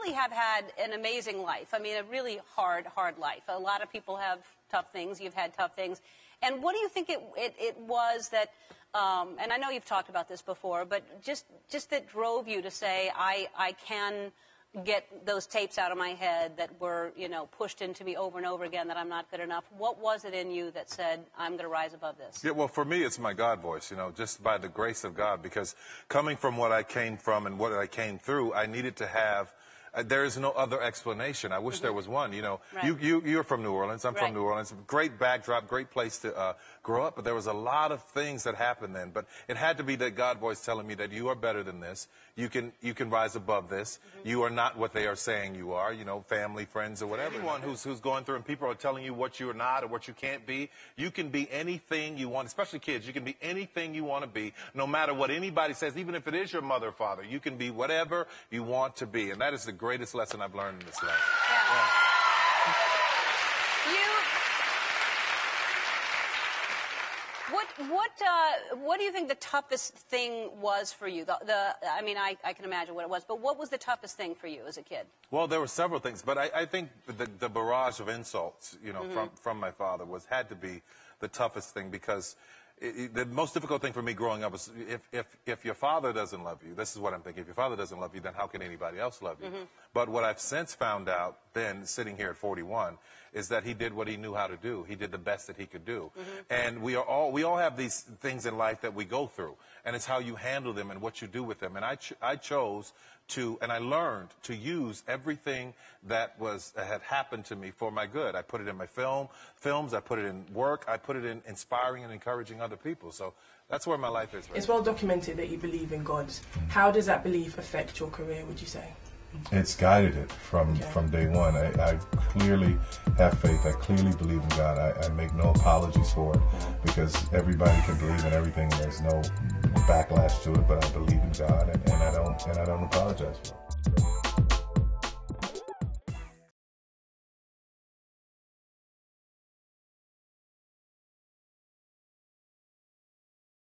really have had an amazing life. I mean, a really hard life. A lot of people have tough things. You've had tough things. And what do you think it was that, and I know you've talked about this before, but just that drove you to say, I can get those tapes out of my head that were, you know, pushed into me over and over again, that I'm not good enough? What was it in you that said, I'm going to rise above this? Yeah, well, for me, it's my God voice, you know, just by the grace of God, because coming from what I came from and what I came through, I needed to have, there is no other explanation. I wish there was one, you know. Right. You're from New Orleans. I'm Right. from New Orleans. Great backdrop, great place to grow up, but there was a lot of things that happened then. But it had to be that God voice telling me that you are better than this. You can rise above this. You are not what they are saying you are, you know, family, friends, or whatever. Anyone who's going through and people are telling you what you're not or what you can't be, you can be anything you want, especially kids. You can be anything you want to be, no matter what anybody says, even if it is your mother or father. You can be whatever you want to be, and that is the greatest lesson I've learned in this life. Yeah. What do you think the toughest thing was for you? I mean, I can imagine what it was, but what was the toughest thing for you as a kid? Well, there were several things, but I think the barrage of insults, you know, from my father had to be the toughest thing, because the most difficult thing for me growing up was if your father doesn't love you, this is what I'm thinking, if your father doesn't love you, then how can anybody else love you? But what I've since found out, then, sitting here at 41, is that he did what he knew how to do. He did the best that he could do. And we all have these things in life that we go through, and it's how you handle them and what you do with them. And I chose to, and I learned to use everything that had happened to me for my good. I put it in my films, I put it in work, I put it in inspiring and encouraging other people. So that's where my life is right It's well documented that you believe in God. How does that belief affect your career, would you say? It's guided it from day one. I clearly have faith. I clearly believe in God. I make no apologies for it, because everybody can believe in everything. There's no backlash to it, but I believe in God, and I don't apologize for it.